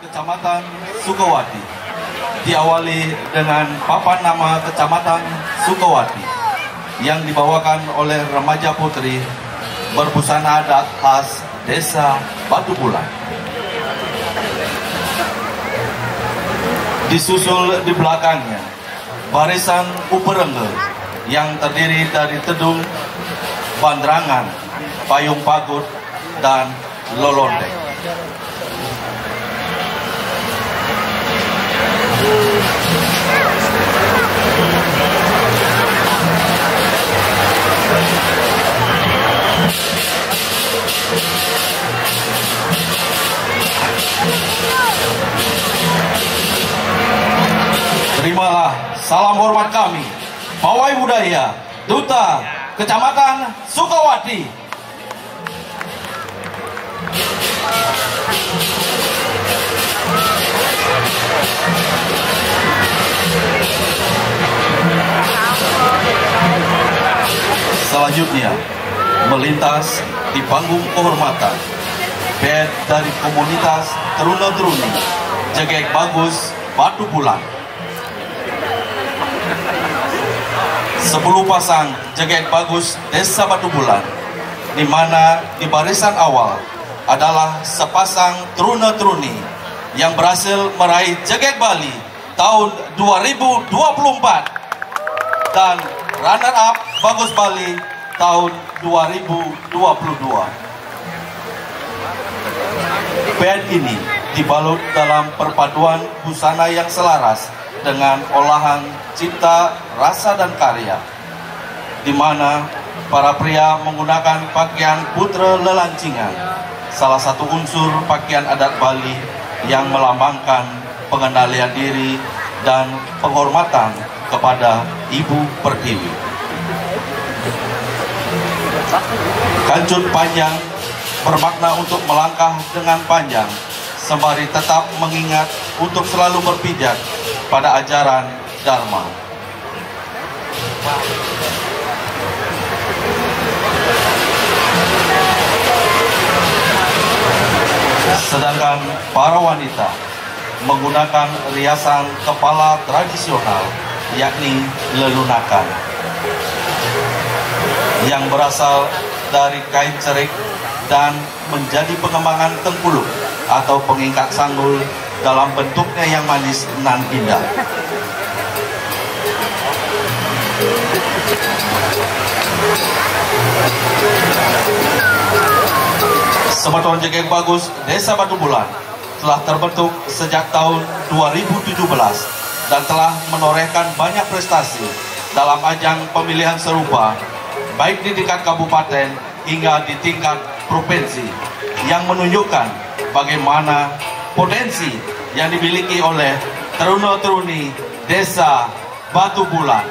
Kecamatan Sukawati diawali dengan papan nama Kecamatan Sukawati yang dibawakan oleh remaja putri berbusana adat khas Desa Batu Bulan. Disusul di belakangnya barisan uperengge yang terdiri dari tedung, bandrangan, payung pagut, dan lolondek. Terimalah salam hormat kami, Pawai Budaya Duta Kecamatan Sukawati. Selanjutnya melintas di panggung kehormatan band dari komunitas Teruna-Teruni Jegek Bagus Batu Bulan. 10 pasang Jegek Bagus Desa Batu Bulan, di mana di barisan awal adalah sepasang Teruna-Teruni yang berhasil meraih Jegek Bali tahun 2024 dan runner up Bagus Bali tahun 2022. Band ini dibalut dalam perpaduan busana yang selaras dengan olahan cipta, rasa, dan karya, di mana para pria menggunakan pakaian putra lelancingan, salah satu unsur pakaian adat Bali yang melambangkan pengendalian diri dan penghormatan kepada Ibu Pertiwi. Kancut panjang bermakna untuk melangkah dengan panjang, sembari tetap mengingat untuk selalu berpijak pada ajaran Dharma. Sedangkan para wanita menggunakan riasan kepala tradisional, yakni lelunakan, yang berasal dari kain cerik dan menjadi pengembangan tengkuluk atau pengikat sanggul dalam bentuknya yang manis nan indah. Satuan Jegek Bagus Desa Batu Bulan telah terbentuk sejak tahun 2017 dan telah menorehkan banyak prestasi dalam ajang pemilihan serupa, baik di tingkat kabupaten hingga di tingkat provinsi, yang menunjukkan bagaimana potensi yang dimiliki oleh Teruna-Teruni Desa Batu Bulan.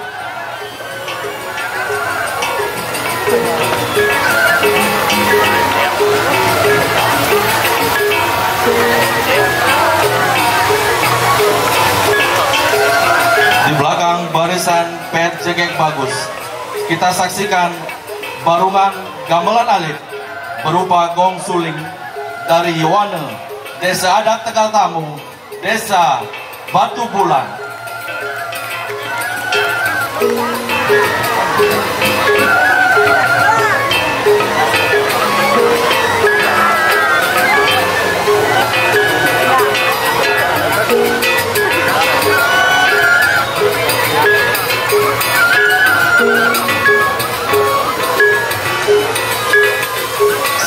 Di belakang barisan band Jegek Bagus, kita saksikan barungan gamelan alit berupa gong suling dari Yowane, Desa Adat Tegal Tamu, Desa Batu Bulan.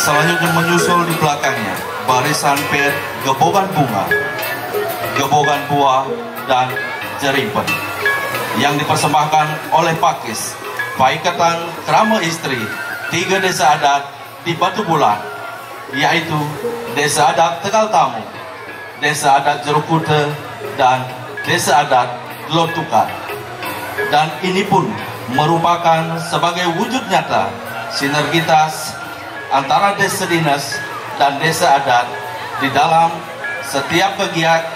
Selanjutnya menyusul di belakangnya barisan band Gebogan Bunga, Gebogan Buah, dan Jerimpen yang dipersembahkan oleh Pakis, Paikatan Krama Istri 3 desa adat di Batu Bulan, yaitu Desa Adat Tegal Tamu, Desa Adat Jeruk Kute, dan Desa Adat Lotukan. Dan ini pun merupakan sebagai wujud nyata sinergitas antara desa dinas dan desa adat di dalam setiap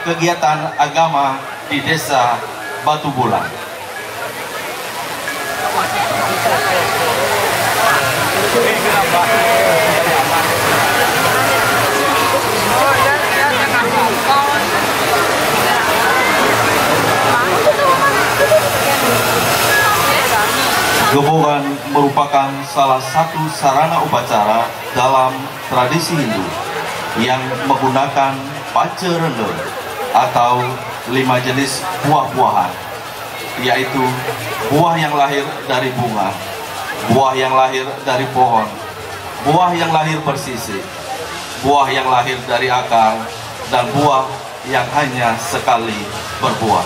kegiatan agama di Desa Batu Bulan. Gebogan merupakan salah satu sarana upacara dalam tradisi Hindu yang menggunakan pace rende atau 5 jenis buah-buahan, yaitu buah yang lahir dari bunga, buah yang lahir dari pohon, buah yang lahir bersisik, buah yang lahir dari akar, dan buah yang hanya sekali berbuah.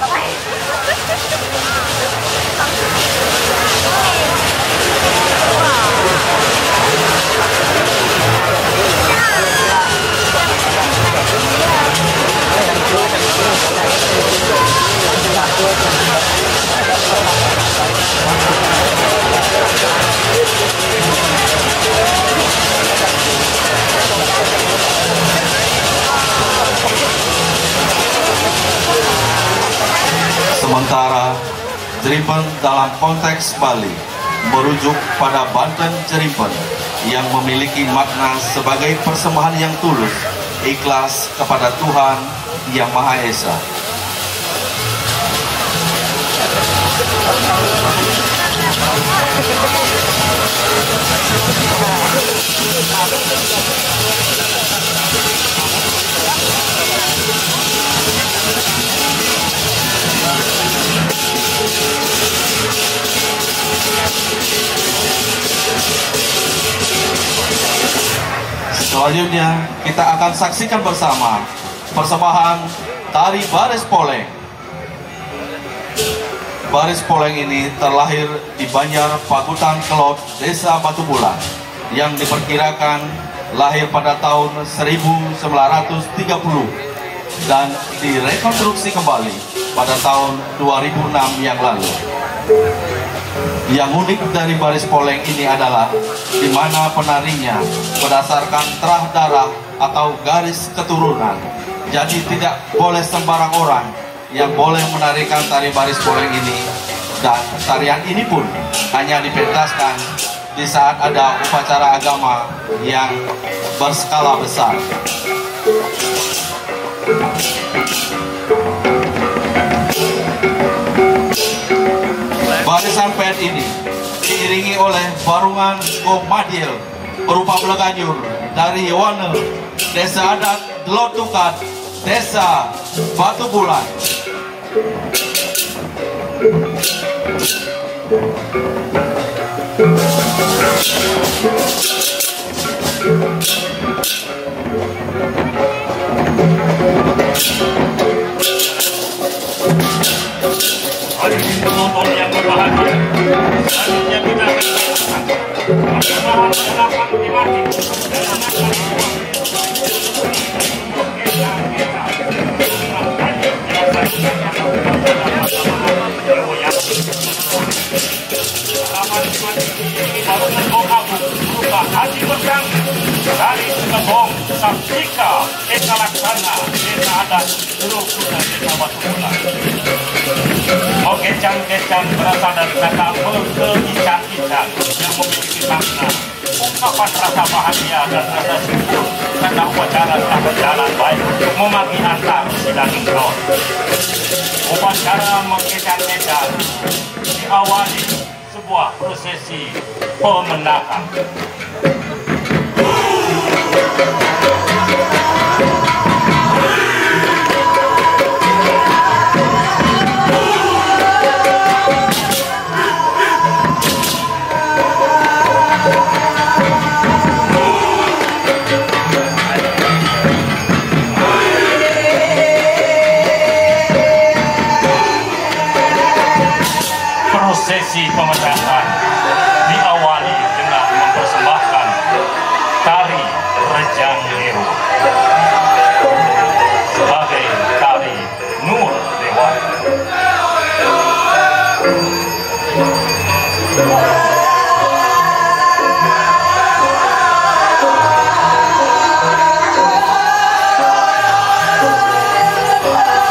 Sementara Jeripen dalam konteks Bali merujuk pada Banten Jeripen yang memiliki makna sebagai persembahan yang tulus, ikhlas kepada Tuhan Yang Maha Esa. Selanjutnya kita akan saksikan bersama persembahan tari Baris Poleng. Baris Poleng ini terlahir di Banjar Pagutan Kelot, Desa Batu Bulan, yang diperkirakan lahir pada tahun 1930 dan direkonstruksi kembali pada tahun 2006 yang lalu. Yang unik dari Baris Poleng ini adalah di mana penarinya berdasarkan terah darah atau garis keturunan. Jadi tidak boleh sembarang orang yang boleh menarikan tari Baris Poleng ini, dan tarian ini pun hanya dipentaskan di saat ada upacara agama yang berskala besar. Barisan pet ini diiringi oleh barungan Gomadil berupa beleganyur dari Wane, Desa Adat Delotukat, Desa Batu Bulan. Hadirin penonton yang berbahagia, selanjutnya kita akan persembahan penerapan tematik dan Haji Besang dari Gebong Sabjika Eka Laksana Desa Adat Delotukat Desa Batu Bulan. Kecang-kecang berasal dari kata berkeican-ican yang memiliki makna ungkapan rasa bahagia dan rasa syukur karena upacara telah berjalan baik untuk memagi antar sidang ingkron. Upacara mengkecang-kecang diawali sebuah prosesi pemendakan. Prosesi pemendakan diawali dengan mempersembahkan tari Rejang Dewa sebagai tari Nur Dewa.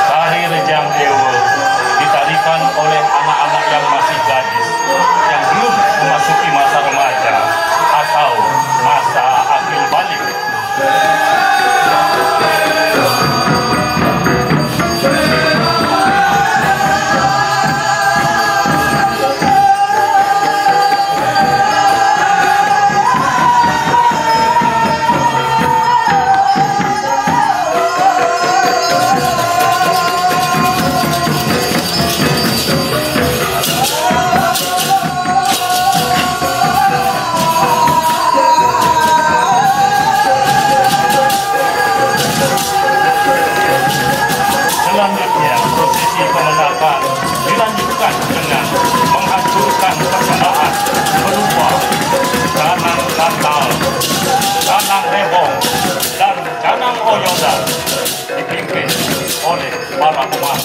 Tari Rejang Dewa ditarikan oleh anak-anak yang masih gadis, yang belum memasuki masa remaja atau masa akil balik. oleh para pemain.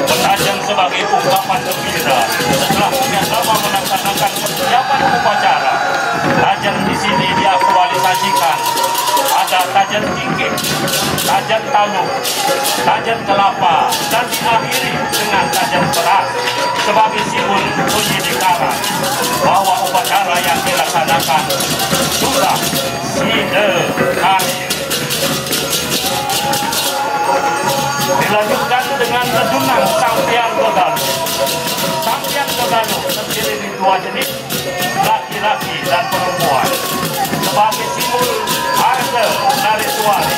Penajam sebagai ungkapan gembira setelah bersama melaksanakan persiapan upacara. Tajan di sini diaktualisasikan. Ada tajan tinggi, tajan taluk, tajan kelapa, dan diakhiri dengan tajan beras sebagai simbol bunyi dikara bahwa upacara yang dilaksanakan sudah akhir. Dilanjutkan dengan redungan Sampian Gagaluh. Sampian Gagaluh terdiri dari dua jenis, laki-laki dan perempuan. Sebagai simbol harta dari suari,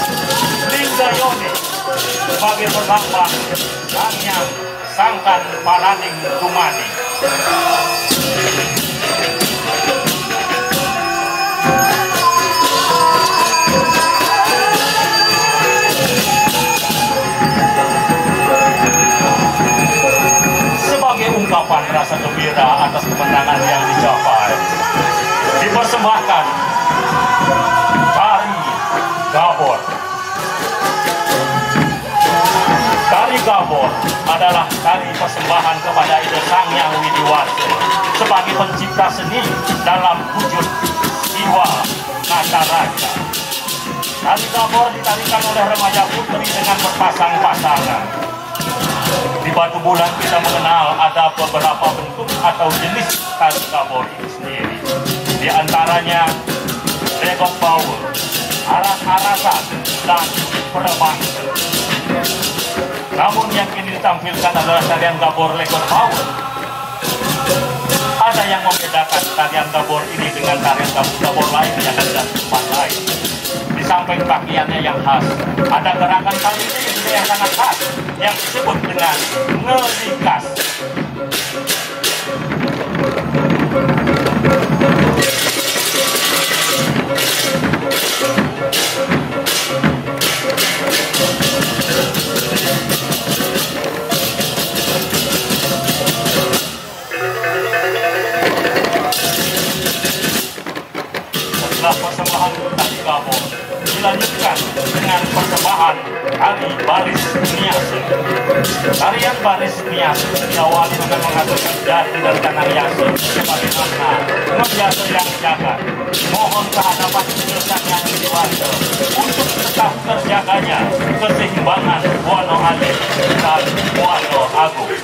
Lingga Yoni sebagai perlambang Sangyang Sangkan Paraning Dumani. Ungkapan rasa gembira atas kemenangan yang dicapai, dipersembahkan Tari Gabor. Tari Gabor adalah tari persembahan kepada Ida Sang Hyang Widiwasa sebagai pencipta seni dalam wujud Siwa Nataraja. Tari Gabor ditarikan oleh remaja putri dengan berpasang-pasangan. Di Batu Bulan kita mengenal ada beberapa bentuk atau jenis tari Gabor itu sendiri. Di antaranya Legok Power, Aras-arasan, dan Perebang. Namun yang kini ditampilkan adalah tarian Gabor Legok Power. Ada yang membedakan tarian Gabor ini dengan tarian Gabor lain yang ada di tempat lain. Di samping pakaiannya yang khas, ada gerakan tari ini juga yang sangat khas, yang disebut dengan ngelikas. Setelah persembahan tari Gabor dilanjutkan dengan persembahan tari baris niase. Tarian baris niase diawali dengan mengatakan jati dan tanah yase sebagai makna membiasa yang jagat. Mohon kehadapan Sang Hyang Widiwasa untuk tetap terjaganya keseimbangan Wano Alit dan Wano Agung.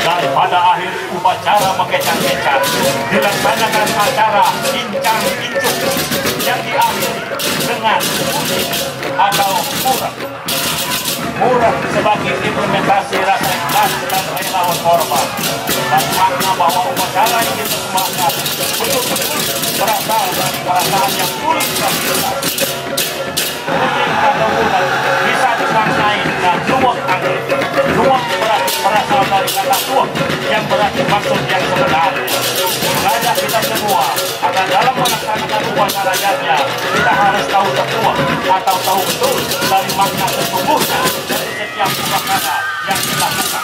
Dan pada akhir upacara mengkecang-kecang dilaksanakan acara incang-incung yang diakhiri dengan musik atau murah. Murah sebagai implementasi rasa ikhlas dan relawan korban, dan makna bahwa upacara ini dipersembahkan betul-betul berasal dari perasaan yang sulit dan jelas. Musik atau murah bisa dimaknai dengan luwak angin. Luwak berasal dari kata tuak yang berarti maksud yang sebenarnya. Mengajak kita semua agar dalam melaksanakan upacara yatnya kita harus tahu tertuak atau tahu betul dari makna sesungguhnya dari setiap upacara yang dilakukan.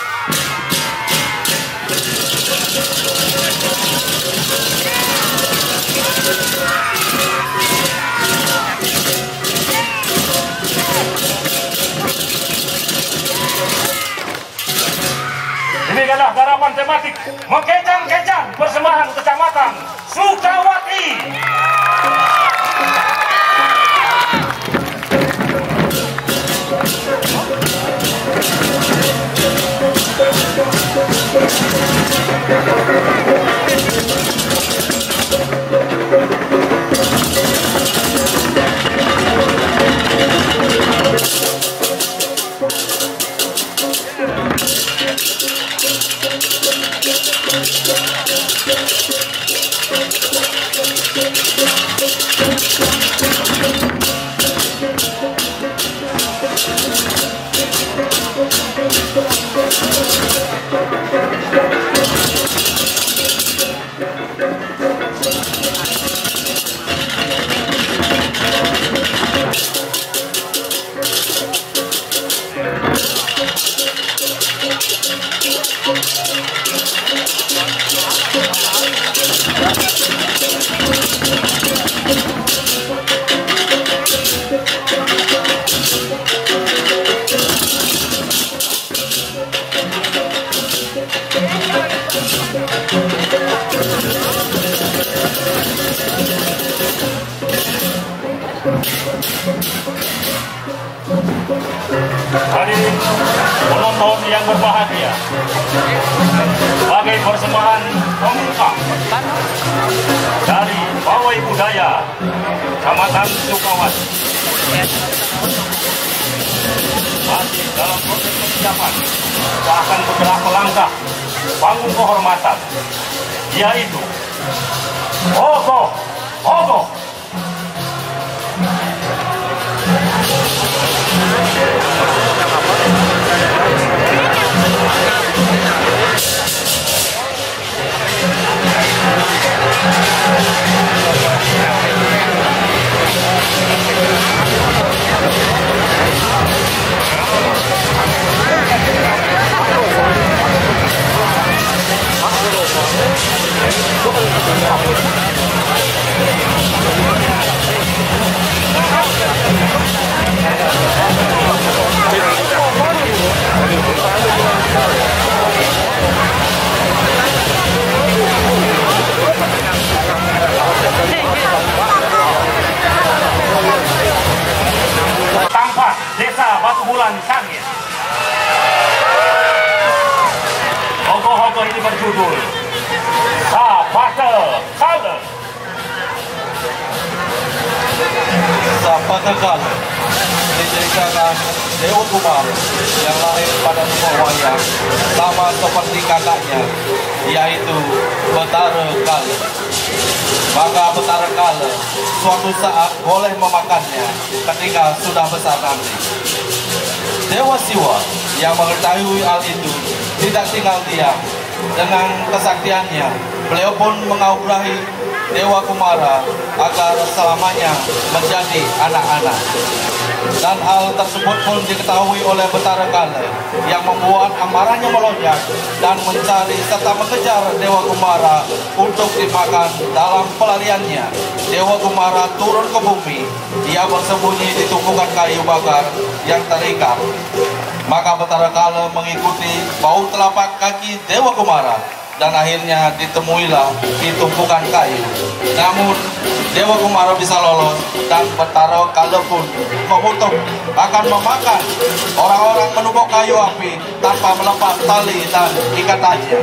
Demikianlah garapan tematik Mengkecang-kecang persembahan Kecamatan Sukawati. Hadirin penonton yang berbahagia, sebagai persembahan pembuka dari Pawai Budaya Kecamatan Sukawati, masih dalam proses persiapan akan beberapa langkah panggung kehormatan, yaitu Ogoh Ogoh. Tampak Desa Batu Bulan Sangir. Ogoh-ogoh ini berjudul Sapata Kala. Sapata Kala diceritakan Dewa Kumar yang lahir pada rumah wayang sama seperti kakaknya, yaitu Betara Kala. Maka Betara Kala suatu saat boleh memakannya ketika sudah besar nanti. Dewa Siwa yang mengetahui hal itu tidak tinggal diam. Dengan kesaktiannya, beliau pun mengaurahi Dewa Kumara agar selamanya menjadi anak-anak. Dan hal tersebut pun diketahui oleh Betara Kala yang membuat amarahnya melonjak dan mencari serta mengejar Dewa Kumara untuk dimakan. Dalam pelariannya, Dewa Kumara turun ke bumi. Ia bersembunyi di tumpukan kayu bakar yang terikat. Maka Betara Kala mengikuti bau telapak kaki Dewa Kumara dan akhirnya ditemuilah di tumpukan kayu. Namun Dewa Kumara bisa lolos dan Betara Kala pun mengutuk akan memakan orang-orang menumpuk kayu api tanpa melepas tali dan ikatannya.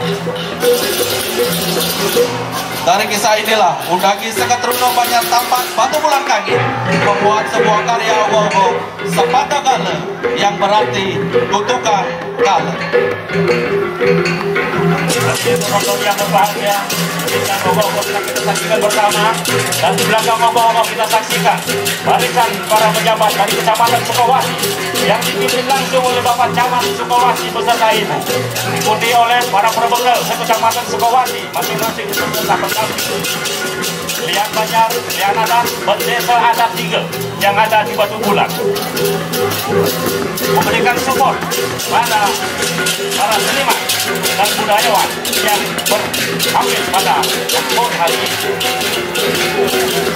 Dari kisah inilah Undagi Seketruno Banyak Tampak Batu Bulan Kangin membuat sebuah karya ogoh-ogoh Sapata Kala yang berarti kutukan Kala. Penonton yang berbahagia, dengan ogoh-ogoh kita saksikan bersama, dan di belakang ogoh-ogoh kita saksikan barisan para pejabat dari Kecamatan Sukawati yang dipimpin langsung oleh Bapak Camat Sukawati beserta Ibu, diikuti oleh para perbekal Kecamatan Sukawati masing-masing beserta pendamping. Lihat Banjar, lihat adat, bendesa adat 3 yang ada di Batu Bulan, memberikan support pada para seniman dan budayawan yang berakhir pada ekspor hari ini.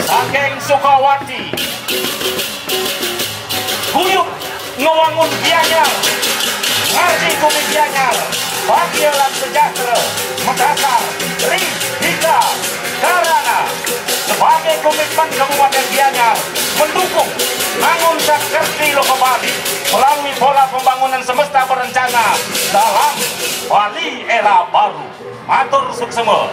Saking Sukawati guyup ngewangun bianyar, ngaji bumi bianyar, bahagia sejahtera, Makassar, Ri, Hingga, Karana, sebagai komitmen Kabupaten Gianyar mendukung Mangun Sakerti Loko Bali melalui pola pembangunan semesta berencana dalam Bali era baru. Matur suksema.